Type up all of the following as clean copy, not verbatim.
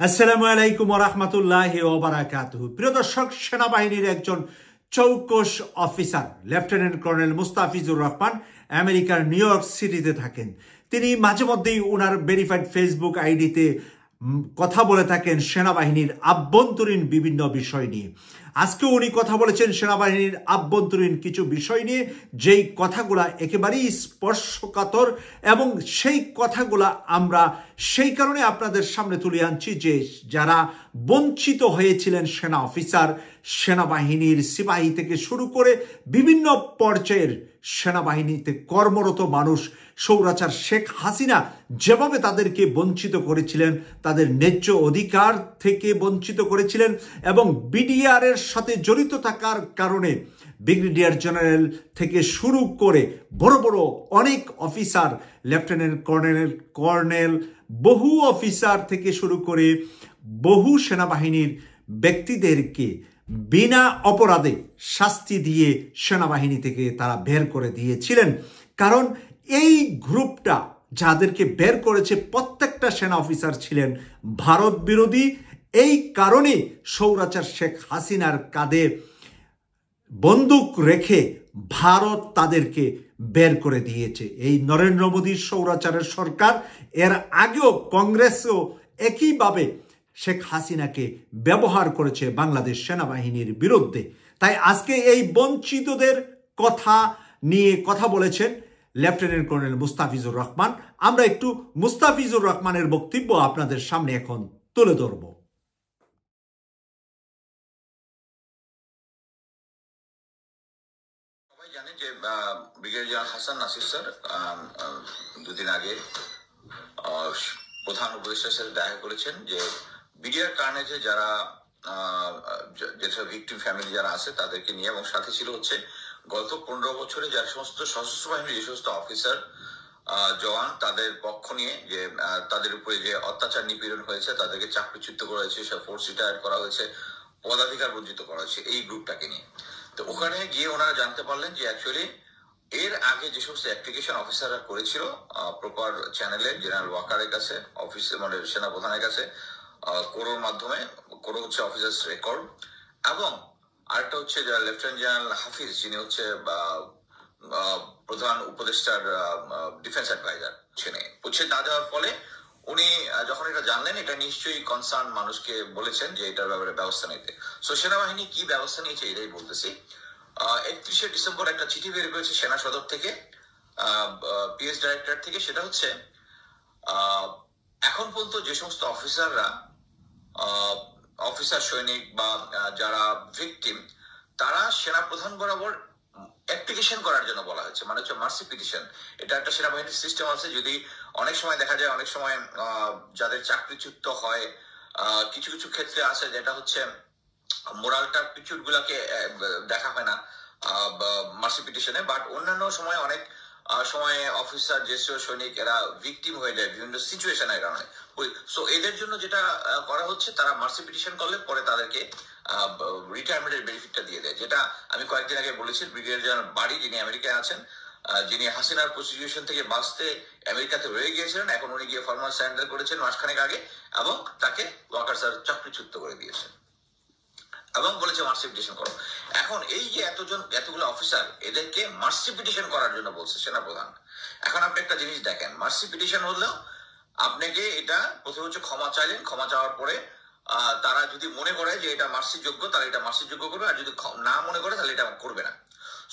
আসসালামু আলাইকুম ওয়া রাহমাতুল্লাহি ওয়া বারাকাতুহু। প্রিয় দর্শক, সেনাবাহিনীর একজন চৌকস officer lieutenant colonel Mustafizur Rahman আমেরিকার নিউ ইয়র্ক সিটিতে থাকেন। তিনি মাঝে মধ্যেই ওনার ভেরিফাইড ফেসবুক আইডিতে কথা বলে থাকেন সেনাবাহিনীর আভ্যন্তরীণ বিভিন্ন বিষয় নিয়ে। আজকে উনি কথা বলেছেন সেনাবাহিনীর আভ্যন্তরীণ কিছু বিষয় নিয়ে, যেই কথাগুলা একেবারেই স্পর্শকাতর, এবং সেই কথাগুলা আমরা সেই কারণে আপনাদের সামনে তুলে আনছি যে যারা বঞ্চিত হয়েছিলেন সেনা অফিসার, সেনাবাহিনীর সিপাহী থেকে শুরু করে বিভিন্ন পর্যায়ের সেনাবাহিনীতে কর্মরত মানুষ, স্বৈরাচার শেখ হাসিনা যেভাবে তাদেরকে বঞ্চিত করেছিলেন, তাদের ন্যায্য অধিকার থেকে বঞ্চিত করেছিলেন, এবং বিডিআরের সাথে জড়িত থাকার কারণে ব্রিগেডিয়ার জেনারেল থেকে শুরু করে বড় বড় অনেক অফিসার, লেফটেন্যান্ট কর্নেল বহু অফিসার থেকে শুরু করে বহু সেনাবাহিনীর ব্যক্তিদেরকে বিনা অপরাধে শাস্তি দিয়ে সেনাবাহিনী থেকে তারা বের করে দিয়েছিলেন। কারণ এই গ্রুপটা যাদেরকে বের করেছে প্রত্যেকটা সেনা অফিসার ছিলেন ভারত বিরোধী। এই কারণে স্বৈরাচার শেখ হাসিনার কাঁধে বন্দুক রেখে ভারত তাদেরকে বের করে দিয়েছে। এই নরেন্দ্র মোদীর স্বৈরাচারের সরকার, এর আগেও কংগ্রেসও একইভাবে শেখ হাসিনাকে ব্যবহার করেছে বাংলাদেশ সেনাবাহিনীর বিরুদ্ধে। তাই আজকে এই বঞ্চিতদের কথা নিয়ে কথা বলেছেন লেফটেন্যান্ট কর্নেল মুস্তাফিজুর রহমান। আমরা একটু মুস্তাফিজুর রহমানের বক্তব্য আপনাদের সামনে এখন তুলে ধরব। সবাই জানে যে brigadier general Hasan Nasir sir দুদিন আগে প্রধান উপদেষ্টার সাথে দেখা করেছেন যে বিডিআর কার্নেজে যারা যেসব ভিকটিম ফ্যামিলি যারা আছে তাদেরকে নিয়ে, এবং সাথে ছিল হচ্ছে গত 15 বছরে যারা সমস্ত সশস্ত্র বাহিনীর যে সমস্ত অফিসার জওয়ান তাদের পক্ষ নিয়ে যে তাদের উপরে যে অত্যাচার নিপীড়ন হয়েছে, তাদেরকে চাকরিচ্যুত করা হয়েছে, সব ফোর্স রিটায়ার করা হয়েছে, পদাধিকার বঞ্চিত করা হয়েছে, এই গ্রুপটাকে নিয়ে। তো ওখানে গিয়ে ওনারা জানতে পারলেন যে অ্যাকচুয়ালি এর আগে যে সমস্ত অ্যাপ্লিকেশন অফিসাররা করেছিল প্রপার চ্যানেলে জেনারেল ওয়াকারের কাছে, অফিসে মানে সেনাপ্রধানের কাছে, কোরোর মাধ্যমে, কোরো হচ্ছে অফিসার্স রেকর্ড, এবং আরেকটা হচ্ছে যারা লেফটেন্যান্ট জেনারেল হাফিজ, যিনি হচ্ছে প্রধান উপদেষ্টার ডিফেন্স অ্যাডভাইজার, পুছে না দেওয়ার ফলে উনি যখন এটা জানলেন, এটা নিশ্চয়ই কনসার্ন মানুষকে বলেছেন যে এটার ব্যাপারে ব্যবস্থা নিতে। সো সেনাবাহিনী কি ব্যবস্থা নিয়েছে এটাই বলতেছি। 31শে ডিসেম্বর একটা চিঠি বের করেছে সেনা সদর থেকে, পিএস ডাইরেক্টর থেকে। সেটা হচ্ছে এখন পর্যন্ত যে সমস্ত অফিসার সৈনিক বা যারা ভিকটিম, তারা সেনাপ্রধান বরাবর অ্যাপ্লিকেশন করার জন্য বলা হয়েছে, মানে হচ্ছে মার্সি পিটিশন। এটা একটা সেনাবাহিনীর সিস্টেম আছে। যদি অনেক সময় দেখা যায়, অনেক সময় যাদের চাকরিচ্যুত হয়, কিছু কিছু ক্ষেত্রে আছে যেটা হচ্ছে মোরাল টার্পিটিউড গুলাকে দেখা হয় না মার্সি পিটিশনে, বাট অন্যান্য সময় অনেক সময় অফিসার, জ্যেষ্ঠ সৈনিক এরা ভিকটিম হয়ে যায় বিভিন্ন সিচুয়েশনের কারণে। সো এদের জন্য যেটা করা হচ্ছে, তারা মার্সি পিটিশন করলে পরে তাদেরকে রিটায়ারমেন্টের বেনিফিটটা দিয়ে দেয়। যেটা আমি কয়েকদিন আগে বলেছি, ব্রিগেডিয়ার জেনারেল বাড়ি, যিনি আমেরিকায় আছেন, যিনি হাসিনার প্রসিকিউশন থেকে বাঁচতে আমেরিকাতে রয়ে গিয়েছিলেন, এখন উনি গিয়ে ফরমাল সারেন্ডার করেছেন মাসখানেক আগে, এবং তাকে ওয়াকার স্যার চাকরিচ্যুত করে দিয়েছেন এবং বলেছে মার্সি পিটিশন করো। এখন এই যে এতগুলো অফিসার, এদেরকে মার্সি পিটিশন করার জন্য বলছে সেনাপ্রধান। এখন আপনি একটা জিনিস দেখেন, মার্সি পিটিশন হলেও আপনাকে এটা প্রথমে হচ্ছে ক্ষমা চাইলেন, ক্ষমা চাওয়ার পরে তারা যদি মনে করে যে এটা মার্সির যোগ্য, তাহলে এটা মার্সির যোগ্য করবে, আর যদি না মনে করে তাহলে এটা করবে না।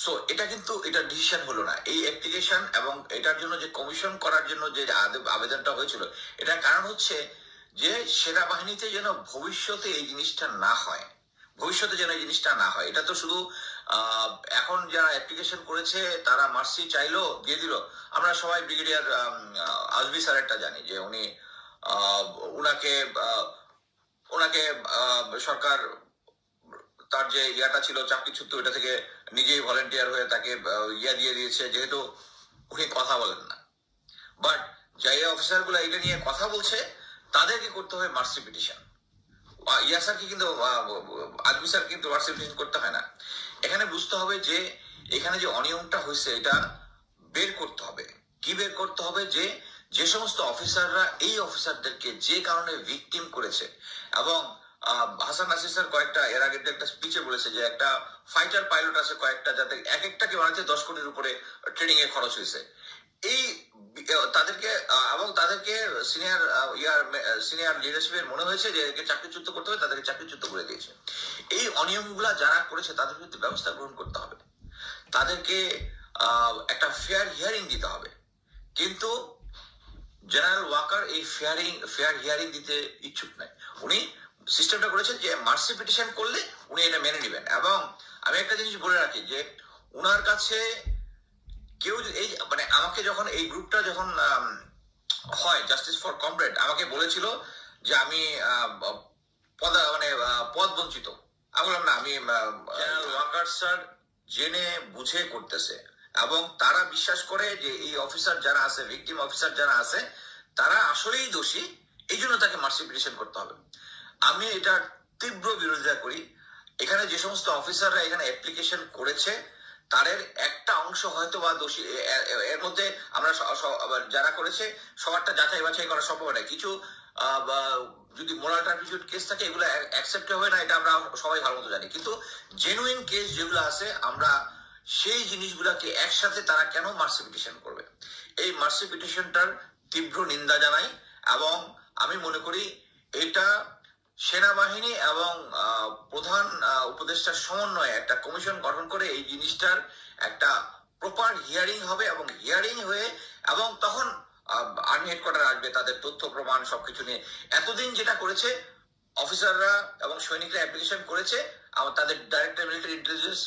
সো এটা কিন্তু এটা ডিসিশন হলো না, এই অ্যাপ্লিকেশন এবং এটার জন্য যে কমিশন করার জন্য যে আবেদনটা হয়েছিল, এটার কারণ হচ্ছে যে সেনাবাহিনীতে যেন ভবিষ্যতে এই জিনিসটা না হয়, এটা তো শুধু এখন যারা অ্যাপ্লিকেশন করেছে তারা মার্সি চাইলো, দিয়ে দিল। আমরা সবাই ব্রিগেডিয়ার আজমি স্যারেরটা জানি যে উনি ওনাকে সরকার তার যে ইয়াটা ছিল চাকরিচ্যুত, এটা থেকে নিজেই ভলেন্টিয়ার হয়ে তাকে দিয়ে দিয়েছে, যেহেতু উনি কথা বলেন না। বাট যাই অফিসার গুলো এটা নিয়ে কথা বলছে, তাদেরকে করতে হবে মার্সি পিটিশন। ইয়াসারকে কিন্তু আজমি স্যার কিন্তু মার্সি পিটিশন করতে হয় না। এখানে বুঝতে হবে যে এখানে যে অনিয়মটা হয়েছে, এটা বের করতে হবে। কি বের করতে হবে? যে যে সমস্ত অফিসাররা এই অফিসারদেরকে যে কারণে ভিকটিম করেছে, এবং হাসান নাসির স্যার কয়েকটা এর আগে একটা স্পিচে বলেছে যে একটা ফাইটার পাইলট আছে কয়েকটা, যাতে এক একটাকে বানাতে 10 কোটির উপরে ট্রেনিং এ খরচ হয়েছে। এই তাদেরকে এবং তাদেরকে সিনিয়র লিডারশিপের মনে হয়েছে যে চাকরিচ্যুত করতে হবে, তাদেরকে চাকরিচ্যুত করে দিয়েছে। এই অনিয়মগুলা যারা করেছে তাদের বিরুদ্ধে ব্যবস্থা গ্রহণ করতে হবে, তাদেরকে একটা ফেয়ার হিয়ারিং দিতে হবে। কিন্তু জেনারেল ওয়াকার এই ফেয়ার হিয়ারিং দিতে ইচ্ছুক নাই। উনি সিস্টেমটা করেছেন যে মার্সি পিটিশন করলে উনি এটা মেনে নেবেন। এবং আমি একটা জিনিস বলে রাখি যে উনার কাছে কেউ এই মানে আমাকে যখন এই গ্রুপটা যখন হয় জাস্টিস ফর কমরেড, আমাকে বলেছিল যে আমি পদ বঞ্চিত। আমি বললাম না, আমি জেনারেল ওয়াকার স্যার জেনে বুঝে করতেছে, এবং তারা বিশ্বাস করে যে এই অফিসার যারা আছে, ভিকটিম অফিসার যারা আছে, তারা আসলেই দোষী, এই জন্য তাকে মার্সি পিটিশন করতে হবে। আমি এটা তীব্র বিরোধিতা করি। এখানে যে সমস্ত অফিসাররা এখানে অ্যাপ্লিকেশন করেছে তাদের একটা অংশ হয়তো বা দোষী, এর মধ্যে আমরা যারা করেছে সবারটা যাচাই বাছাই করা সম্ভব নয়। কিছু যদি মোরাল টার্পিটিউড কেস থাকে এগুলো অ্যাকসেপ্ট হবে না, এটা আমরা সবাই ভালো মতো জানি। কিন্তু জেনুইন কেস যেগুলো আছে আমরা সেই জিনিসগুলাকে একসাথে তারা কেন মার্সি পিটিশন করবে, এই মার্সি পিটিশনটার তীব্র নিন্দা জানাই। এবং আমি মনে করি এটা সেনাবাহিনী এবং প্রধান উপদেষ্টার সমন্বয়ে একটা কমিশন গঠন করে এই জিনিসটার একটা প্রপার হিয়ারিং হবে, এবং হিয়ারিং হয়ে এবং তখন আর্মি হেডকোয়ার্টার আসবে তাদের তথ্য প্রমাণ সবকিছু নিয়ে। এতদিন যেটা করেছে অফিসাররা এবং সৈনিকরা অ্যাপ্লিকেশন করেছে, তাদের director military intelligence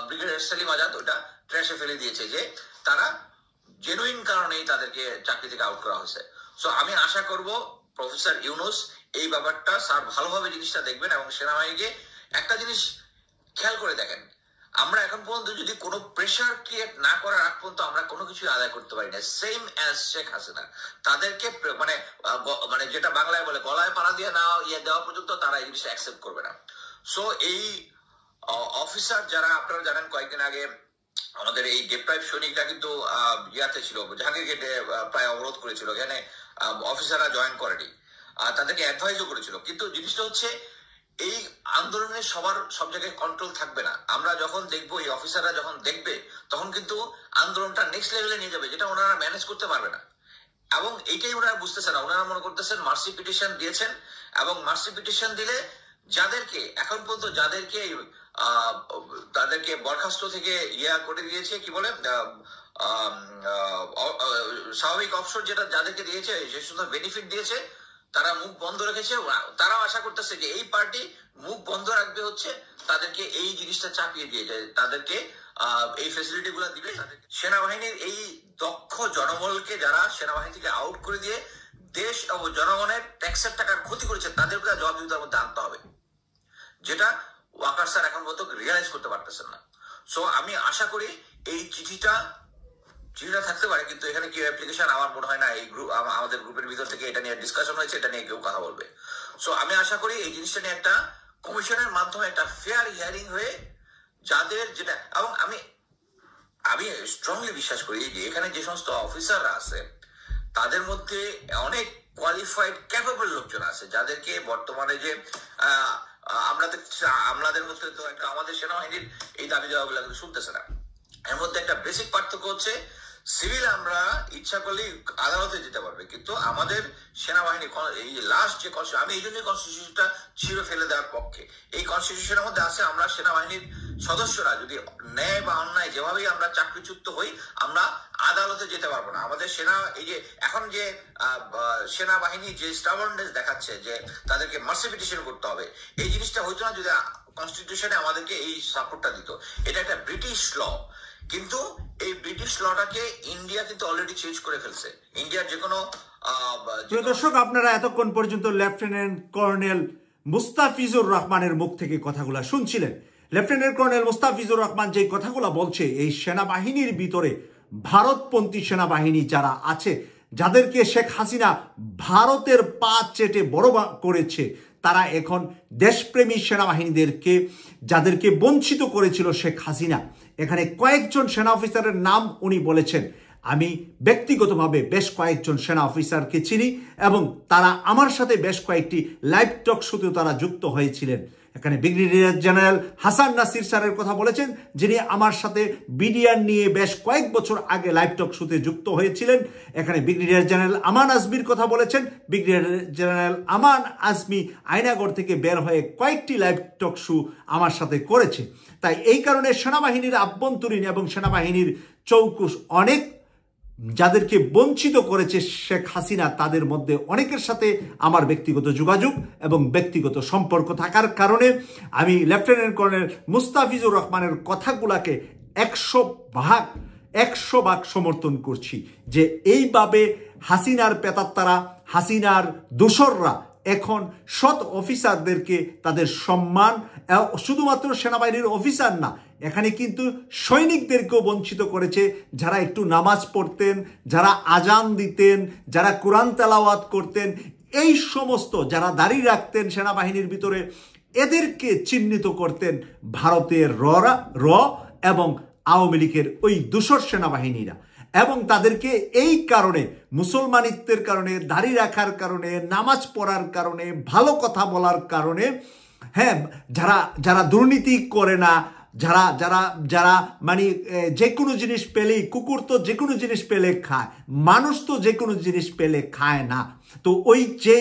brigadier Salim Azad ওটা ট্র্যাশে ফেলে দিয়েছে যে তারা জেনুইন কারণেই তাদেরকে চাকরি থেকে আউট করা হয়েছে। সো আমি আশা করব প্রফেসর ইউনুস এই ব্যাপারটা স্যার ভালোভাবে জিনিসটা দেখবেন, এবং সেনাবাহিনীকে একটা জিনিস খেয়াল করে দেখেন, আমরা এখন পর্যন্ত যদি কোনো প্রেশার ক্রিয়েট না করার আগ পর্যন্ত আমরা কোনো কিছু আদায় করতে পারি না। সেম অ্যাজ শেখ হাসিনা, তাদেরকে মানে যেটা বাংলায় বলে গলায় পাড়া দিয়ে না দেওয়া পর্যন্ত তারা এই জিনিসটা অ্যাকসেপ্ট করবে না। সো এই অফিসার যারা আপনারা জানেন কয়েকদিন আগে আমাদের এই ডেপ্রাইভ সৈনিকরা কিন্তু ইয়াতে ছিল, জাহাঙ্গীর গেটে প্রায় অবরোধ করেছিল, এখানে অফিসাররা জয়েন করেনি, তাদেরকে অ্যাডভাইসও করেছিল। কিন্তু জিনিসটা হচ্ছে এই আন্দোলনের সব জায়গায় কন্ট্রোল থাকবে না। আমরা যখন দেখবো এই অফিসাররা যখন দেখবে তখন কিন্তু আন্দোলনটা নেক্সট লেভেলে নিয়ে যাবে, যেটা ওনারা ম্যানেজ করতে পারবে না। এবং এইটাই ওনারা বুঝতেছে না। ওনারা মনে করতেছেন মার্সি পিটিশন দিয়েছেন, এবং মার্সি পিটিশন দিলে যাদেরকে এখন পর্যন্ত তাদেরকে বরখাস্ত থেকে ইয়া করে দিয়েছে, কি বলে স্বাভাবিক অবসর যেটা যাদেরকে দিয়েছে, যে শুধু বেনিফিট দিয়েছে, তারা মুখ বন্ধ রেখেছে। তারাও আশা করতেছে যে এই পার্টি মুখ বন্ধ রাখবে, হচ্ছে তাদেরকে এই জিনিসটা চাপিয়ে দিয়ে যায়, তাদেরকে এই ফেসিলিটি গুলা দিবে। সেনাবাহিনীর এই দক্ষ জনবলকে যারা সেনাবাহিনী থেকে আউট করে দিয়ে দেশ ও জনগণের ট্যাক্সের টাকার ক্ষতি করেছে, তাদের জবাবদিহিতার মধ্যে আনতে হবে, যেটা ওয়াকার স্যার এখন পর্যন্ত রিয়ালাইজ করতে পারতেছেন না। সো আমি আশা করি এই চিঠিটা থাকতে পারে, কিন্তু এখানে কি অ্যাপ্লিকেশন আমার মনে হয় না এই গ্রুপ, আমাদের গ্রুপের ভিতর থেকে এটা নিয়ে ডিসকাশন হয়েছে, এটা নিয়ে কেউ কথা বলবে। সো আমি আশা করি এই জিনিসটা নিয়ে একটা কমিশনের মাধ্যমে একটা ফেয়ার হিয়ারিং হয়ে যাদের যেটা, এবং আমি স্ট্রংলি বিশ্বাস করি যে এখানে যে সমস্ত অফিসাররা আছে তাদের মধ্যে অনেক কোয়ালিফাইড ক্যাপেবল লোকজন আছে, যাদেরকে বর্তমানে যে আমাদের মধ্যে তো একটা আমাদের সেনাবাহিনীর এই দাবি দেওয়াগুলো কিন্তু শুনতেছে না। এর মধ্যে একটা বেসিক পার্থক্য হচ্ছে সিভিল আমরা ইচ্ছা করলেই আদালতে যেতে পারবে, কিন্তু আমাদের সেনাবাহিনী এই লাস্ট যে কনস্টিটিউশন, আমি এই জন্যই কনস্টিটিউশনটা ছিঁড়ে ফেলে দেওয়ার পক্ষে। এই কনস্টিটিউশনের মধ্যে আছে আমরা সেনাবাহিনীর সদস্যরা যদি ন্যায় বা অন্যায় যেভাবেই আমরা চাকরিচ্যুত হই, আমরা আদালতে যেতে পারবো না। আমাদের এই যে এখন যে সেনাবাহিনী যে স্টাবার্ননেস দেখাচ্ছে যে তাদেরকে মার্সি পিটিশন করতে হবে, এই জিনিসটা হইতো না যদি কনস্টিটিউশনে আমাদেরকে এই সাপোর্টটা দিত। এটা একটা ব্রিটিশ ল, কিন্তু এই ব্রিটিশ লটাকে ইন্ডিয়া কিন্তু অলরেডি চেঞ্জ করে ফেলছে। ইন্ডিয়ার যে কোনো দর্শক, আপনারা এতক্ষণ পর্যন্ত লেফটেন্যান্ট কর্নেল মুস্তাফিজুর রহমানের মুখ থেকে কথাগুলা শুনছিলেন। লেফটেন্যান্ট কর্নেল মুস্তাফিজুর রহমান যে কথাগুলো বলছে, এই সেনাবাহিনীর ভিতরে ভারতপন্থী সেনাবাহিনী যারা আছে, যাদেরকে শেখ হাসিনা ভারতের পা চেটে বড় করেছে, তারা এখন দেশপ্রেমী সেনাবাহিনীদেরকে যাদেরকে বঞ্চিত করেছিল শেখ হাসিনা, এখানে কয়েকজন সেনা অফিসারের নাম উনি বলেছেন। আমি ব্যক্তিগতভাবে বেশ কয়েকজন সেনা অফিসারকে চিনি এবং তারা আমার সাথে বেশ কয়েকটি লাইভ টক শোতেও তারা যুক্ত হয়েছিলেন। এখানে ব্রিগেডিয়ার জেনারেল হাসান নাসির স্যারের কথা বলেছেন, যিনি আমার সাথে বিডিআর নিয়ে বেশ কয়েক বছর আগে লাইভ টক শোতে যুক্ত হয়েছিলেন। এখানে ব্রিগেডিয়ার জেনারেল আমান আজমির কথা বলেছেন। ব্রিগেডিয়ার জেনারেল আমান আজমি আয়নাগড় থেকে বের হয়ে কয়েকটি লাইভ টক শো আমার সাথে করেছে। তাই এই কারণে সেনাবাহিনীর আভ্যন্তরীণ এবং সেনাবাহিনীর চৌকুশ অনেক যাদেরকে বঞ্চিত করেছে শেখ হাসিনা, তাদের মধ্যে অনেকের সাথে আমার ব্যক্তিগত যোগাযোগ এবং ব্যক্তিগত সম্পর্ক থাকার কারণে আমি লেফটেন্যান্ট কর্নেল মুস্তাফিজুর রহমানের কথাগুলাকে 100% সমর্থন করছি যে এইভাবে হাসিনার পেতাত্তারা, হাসিনার দোসররা এখন সৎ অফিসারদেরকে তাদের সম্মান, শুধুমাত্র সেনাবাহিনীর অফিসার না, এখানে কিন্তু সৈনিকদেরকেও বঞ্চিত করেছে। যারা একটু নামাজ পড়তেন, যারা আজান দিতেন, যারা কোরআন তেলাওয়াত করতেন, এই সমস্ত যারা দাড়ি রাখতেন সেনাবাহিনীর ভিতরে, এদেরকে চিহ্নিত করতেন ভারতের র এবং আওয়ামী লীগের ওই দোসর সেনাবাহিনীরা। এবং তাদেরকে এই কারণে, মুসলমানিত্বের কারণে, দাড়ি রাখার কারণে, নামাজ পড়ার কারণে, ভালো কথা বলার কারণে, হ্যাঁ, যারা দুর্নীতি করে না, যারা মানে যে কোনো জিনিস পেলেই, কুকুর তো যে কোনো জিনিস পেলে খায়, মানুষ তো যে কোনো জিনিস পেলে খায় না। তো ওই যে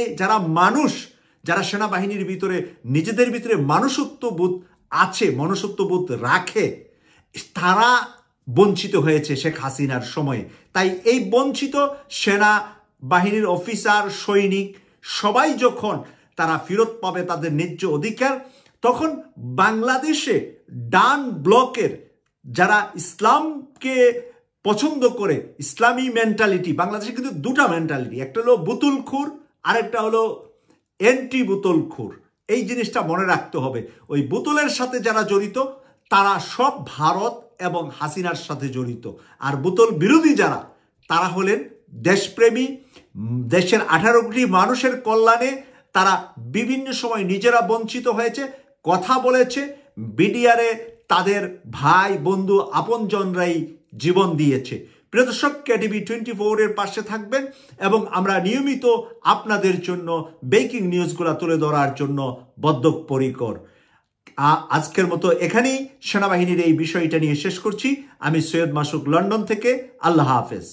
যারা সেনাবাহিনীর ভিতরে নিজেদের ভিতরে মনুষ্যত্ববোধ আছে, মনুষ্যত্ববোধ রাখে, তারা বঞ্চিত হয়েছে শেখ হাসিনার সময়ে। তাই এই বঞ্চিত সেনাবাহিনীর অফিসার, সৈনিক সবাই যখন তারা ফেরত পাবে তাদের ন্যায্য অধিকার, তখন বাংলাদেশে ডান ব্লকের যারা ইসলামকে পছন্দ করে, ইসলামী মেন্টালিটি, বাংলাদেশে কিন্তু দুটা মেন্টালিটি, একটা হলো বুতুলখুর, আরেকটা হলো এন্টি বুতুলখুর। এই জিনিসটা মনে রাখতে হবে। ওই বুতুলের সাথে যারা জড়িত তারা সব ভারত এবং হাসিনার সাথে জড়িত, আর বুতুল বিরোধী যারা, তারা হলেন দেশপ্রেমী, দেশের 18 কোটি মানুষের কল্যাণে তারা বিভিন্ন সময় নিজেরা বঞ্চিত হয়েছে, কথা বলেছে, বিডিআরে তাদের ভাই বন্ধু আপনজনরাই জীবন দিয়েছে। প্রিয় দর্শক, কেটিভি 24 এর পাশে থাকবেন এবং আমরা নিয়মিত আপনাদের জন্য ব্রেকিং নিউজগুলো তুলে ধরার জন্য বদ্ধপরিকর। আজকের মতো এখানেই সেনাবাহিনীর এই বিষয়টা নিয়ে শেষ করছি। আমি সৈয়দ মাসুক, লন্ডন থেকে। আল্লাহ হাফেজ।